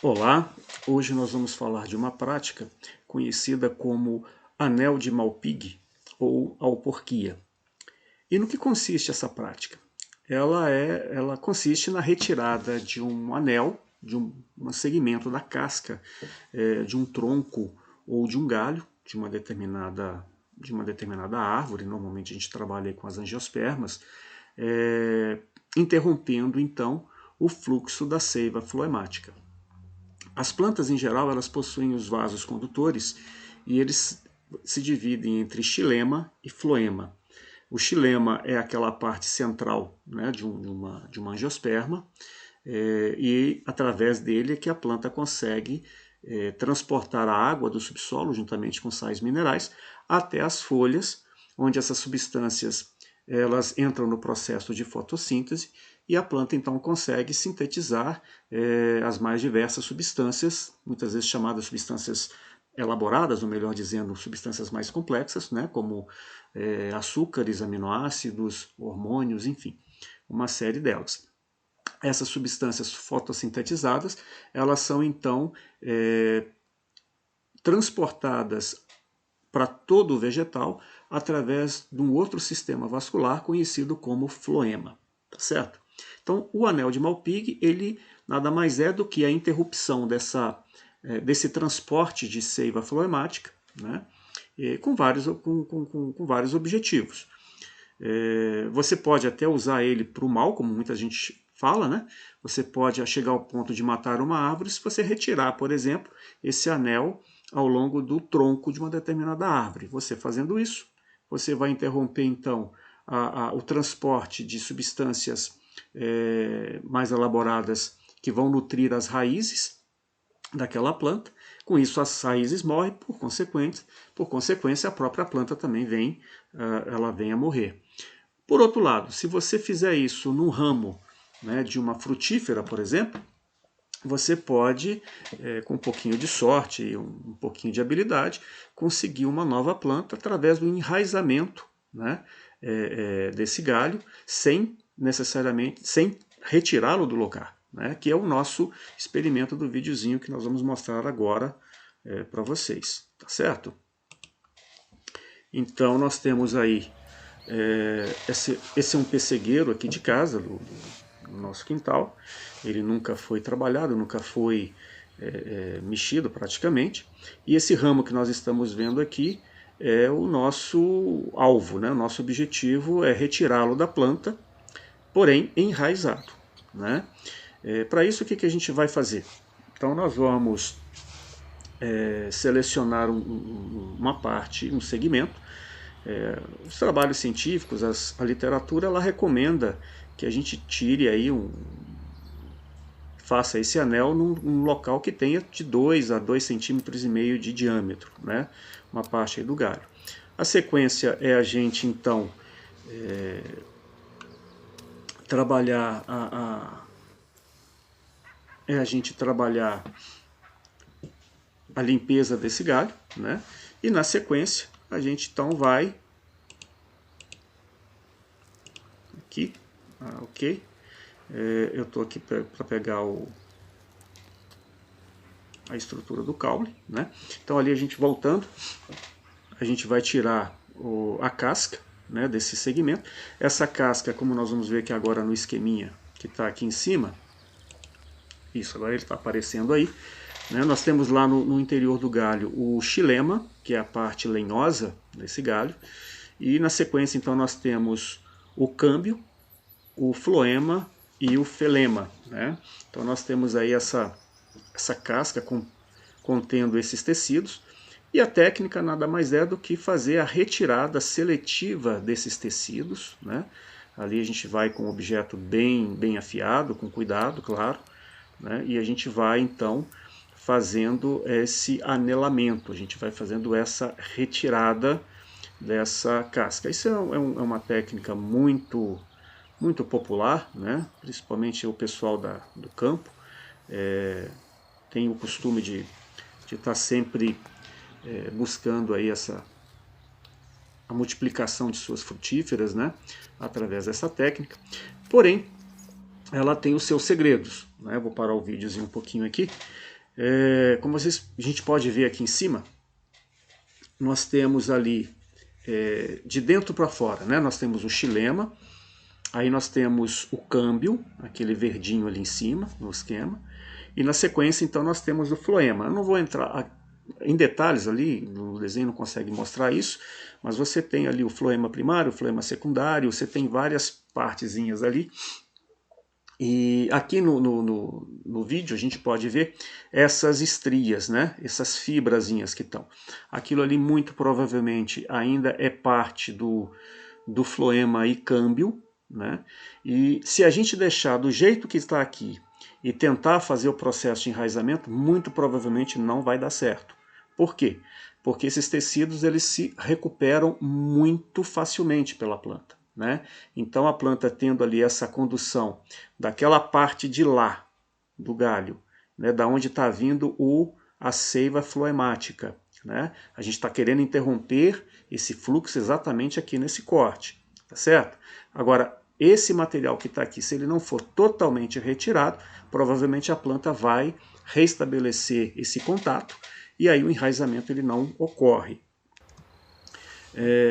Olá, hoje nós vamos falar de uma prática conhecida como anel de Malpighi ou alporquia. E no que consiste essa prática? Ela consiste na retirada de um anel, de um segmento da casca, de um tronco ou de um galho de uma determinada árvore. Normalmente a gente trabalha aí com as angiospermas, interrompendo então o fluxo da seiva floemática. As plantas, em geral, elas possuem os vasos condutores e eles se dividem entre xilema e floema. O xilema é aquela parte central, né, de uma angiosperma, e através dele é que a planta consegue transportar a água do subsolo, juntamente com sais minerais, até as folhas, onde essas substâncias elas entram no processo de fotossíntese e a planta então consegue sintetizar as mais diversas substâncias, muitas vezes chamadas substâncias elaboradas, ou melhor dizendo, substâncias mais complexas, né, como açúcares, aminoácidos, hormônios, enfim, uma série delas. Essas substâncias fotossintetizadas, elas são então transportadas para todo o vegetal através de um outro sistema vascular conhecido como floema, tá certo? Então, o anel de Malpighi, ele nada mais é do que a interrupção desse transporte de seiva floemática, né? Com vários objetivos. Você pode até usar ele para o mal, como muita gente fala, né? Você pode chegar ao ponto de matar uma árvore se você retirar, por exemplo, esse anel ao longo do tronco de uma determinada árvore. Você fazendo isso, você vai interromper então o transporte de substâncias mais elaboradas que vão nutrir as raízes daquela planta. Com isso, as raízes morrem, por consequência, a própria planta também ela vem a morrer. Por outro lado, se você fizer isso num ramo, né, de uma frutífera, por exemplo, você pode, com um pouquinho de sorte e um pouquinho de habilidade, conseguir uma nova planta através do enraizamento, né, desse galho, sem retirá-lo do lugar, né, que é o nosso experimento do videozinho que nós vamos mostrar agora para vocês, tá certo? Então nós temos aí esse é um pessegueiro aqui de casa, do nosso quintal. Ele nunca foi trabalhado, nunca foi mexido praticamente. E esse ramo que nós estamos vendo aqui é o nosso alvo, né? O nosso objetivo é retirá-lo da planta, porém enraizado, né? Para isso, o que a gente vai fazer? Então nós vamos selecionar uma parte, um segmento. Os trabalhos científicos, a literatura, ela recomenda que a gente tire aí faça esse anel num local que tenha de 2 a 2,5 cm de diâmetro, né? Uma parte aí do galho. A sequência é a gente então trabalhar a limpeza desse galho, né? E na sequência a gente então vai aqui, ok. Eu estou aqui para pegar a estrutura do caule, né? Então ali a gente voltando, a gente vai tirar a casca, né, desse segmento. Essa casca, como nós vamos ver aqui agora no esqueminha que está aqui em cima, isso, agora ele está aparecendo aí, né? Nós temos lá no interior do galho o xilema, que é a parte lenhosa desse galho, e na sequência então nós temos o câmbio, o floema e o felema, né? Então nós temos aí essa casca contendo esses tecidos, e a técnica nada mais é do que fazer a retirada seletiva desses tecidos, né? Ali a gente vai com o objeto bem afiado, com cuidado, claro, né? E a gente vai então fazendo esse anelamento, a gente vai fazendo essa retirada dessa casca. Isso é uma técnica muito popular, né? Principalmente o pessoal do campo tem o costume de estar sempre buscando aí a multiplicação de suas frutíferas, né? Através dessa técnica. Porém, ela tem os seus segredos. né? Vou parar o videozinho um pouquinho aqui. Como a gente pode ver aqui em cima, nós temos ali, de dentro para fora, né? Nós temos o xilema, aí nós temos o câmbio, aquele verdinho ali em cima, no esquema, e na sequência, então, nós temos o floema. Eu não vou entrar em detalhes ali, no desenho não consegue mostrar isso, mas você tem ali o floema primário, o floema secundário, você tem várias partezinhas ali. E aqui no vídeo a gente pode ver essas estrias, né? Essas fibrazinhas que estão. Aquilo ali muito provavelmente ainda é parte do floema e câmbio, né? E se a gente deixar do jeito que está aqui e tentar fazer o processo de enraizamento, muito provavelmente não vai dar certo. Por quê? Porque esses tecidos eles se recuperam muito facilmente pela planta, né? Então a planta tendo ali essa condução daquela parte de lá do galho, né, da onde está vindo a seiva floemática, né? A gente está querendo interromper esse fluxo exatamente aqui nesse corte, tá certo? Agora, esse material que está aqui, se ele não for totalmente retirado, provavelmente a planta vai restabelecer esse contato e aí o enraizamento ele não ocorre.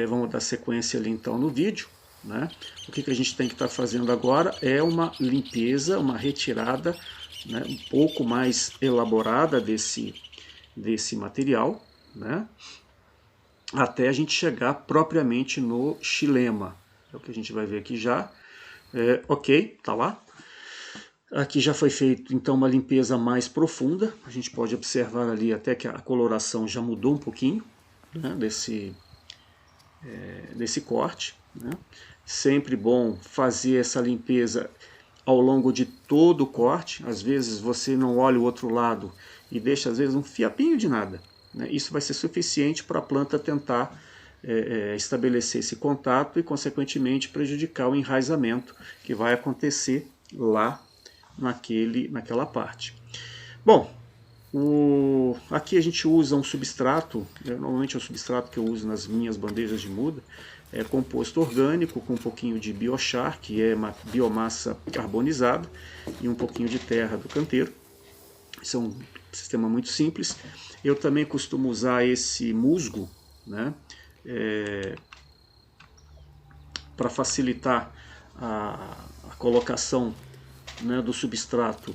Vamos dar sequência ali então no vídeo, né? O que a gente tem que estar fazendo agora é uma limpeza, uma retirada, né, um pouco mais elaborada desse material, né? Até a gente chegar propriamente no xilema. É o que a gente vai ver aqui já. Ok, tá lá. Aqui já foi feito então uma limpeza mais profunda. A gente pode observar ali até que a coloração já mudou um pouquinho, né, desse corte, né? Sempre bom fazer essa limpeza ao longo de todo o corte. Às vezes você não olha o outro lado e deixa às vezes um fiapinho de nada, né? Isso vai ser suficiente para a planta tentar estabelecer esse contato e consequentemente prejudicar o enraizamento que vai acontecer lá naquela parte. Bom, aqui a gente usa um substrato, normalmente é o substrato que eu uso nas minhas bandejas de muda, é composto orgânico com um pouquinho de biochar, que é uma biomassa carbonizada, e um pouquinho de terra do canteiro. Isso é um sistema muito simples. Eu também costumo usar esse musgo, né, para facilitar a colocação, né, do substrato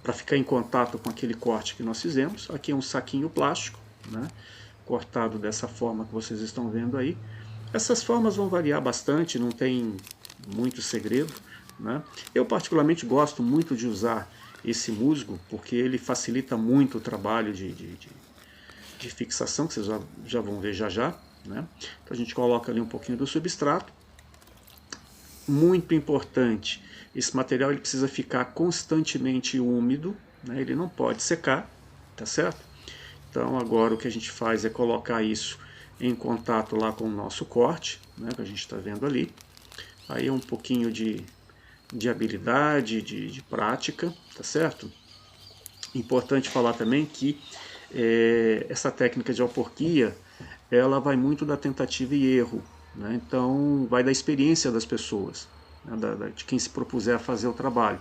para ficar em contato com aquele corte que nós fizemos. Aqui é um saquinho plástico, né, cortado dessa forma que vocês estão vendo aí. Essas formas vão variar bastante, não tem muito segredo, né? Eu particularmente gosto muito de usar esse musgo porque ele facilita muito o trabalho de fixação, que vocês já vão ver já, né? Então a gente coloca ali um pouquinho do substrato. Muito importante, esse material ele precisa ficar constantemente úmido, né? Ele não pode secar, tá certo? Então agora o que a gente faz é colocar isso em contato lá com o nosso corte, né, que a gente está vendo ali. Aí é um pouquinho de habilidade, de prática, tá certo? Importante falar também que essa técnica de alporquia, ela vai muito da tentativa e erro, né? Então vai da experiência das pessoas, né, de quem se propuser a fazer o trabalho.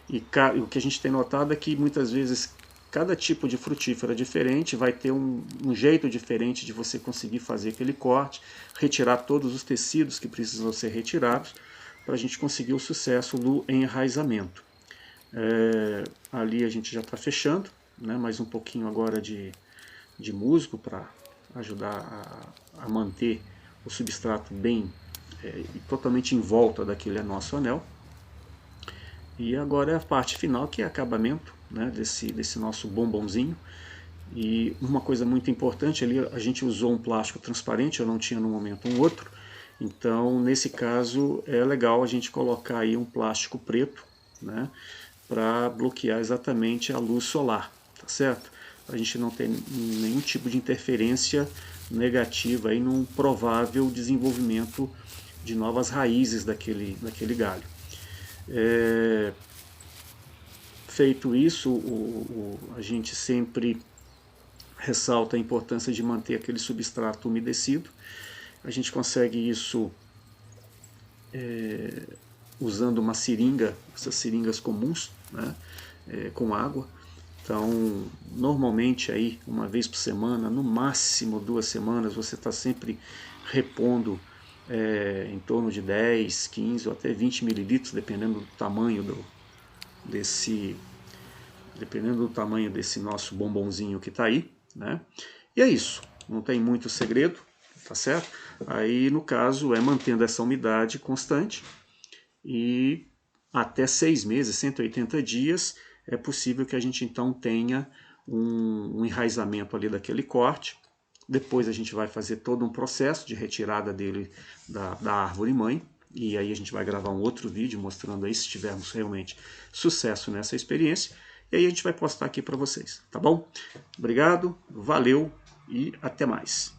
E o que a gente tem notado é que muitas vezes cada tipo de frutífera diferente vai ter um jeito diferente de você conseguir fazer aquele corte, retirar todos os tecidos que precisam ser retirados para a gente conseguir o sucesso do enraizamento. Ali a gente já está fechando, né, mais um pouquinho agora de musgo para ajudar a manter o substrato bem totalmente em volta daquele nosso anel. E agora é a parte final, que é acabamento, né, desse nosso bombonzinho. E uma coisa muito importante ali, a gente usou um plástico transparente, eu não tinha no momento um outro. Então, nesse caso, é legal a gente colocar aí um plástico preto, né, para bloquear exatamente a luz solar, tá certo? Para a gente não ter nenhum tipo de interferência negativa aí num provável desenvolvimento de novas raízes daquele galho. Feito isso, a gente sempre ressalta a importância de manter aquele substrato umedecido. A gente consegue isso usando uma seringa, essas seringas comuns, né? com água. Então, normalmente aí, uma vez por semana, no máximo 2 semanas, você está sempre repondo em torno de 10, 15 ou até 20 mililitros, dependendo do tamanho desse nosso bombonzinho que está aí, né? E é isso, não tem muito segredo, tá certo? Aí, no caso, é mantendo essa umidade constante e até 6 meses, 180 dias, é possível que a gente então tenha um enraizamento ali daquele corte. Depois a gente vai fazer todo um processo de retirada dele da árvore mãe, e aí a gente vai gravar um outro vídeo mostrando aí se tivermos realmente sucesso nessa experiência, e aí a gente vai postar aqui para vocês, tá bom? Obrigado, valeu e até mais.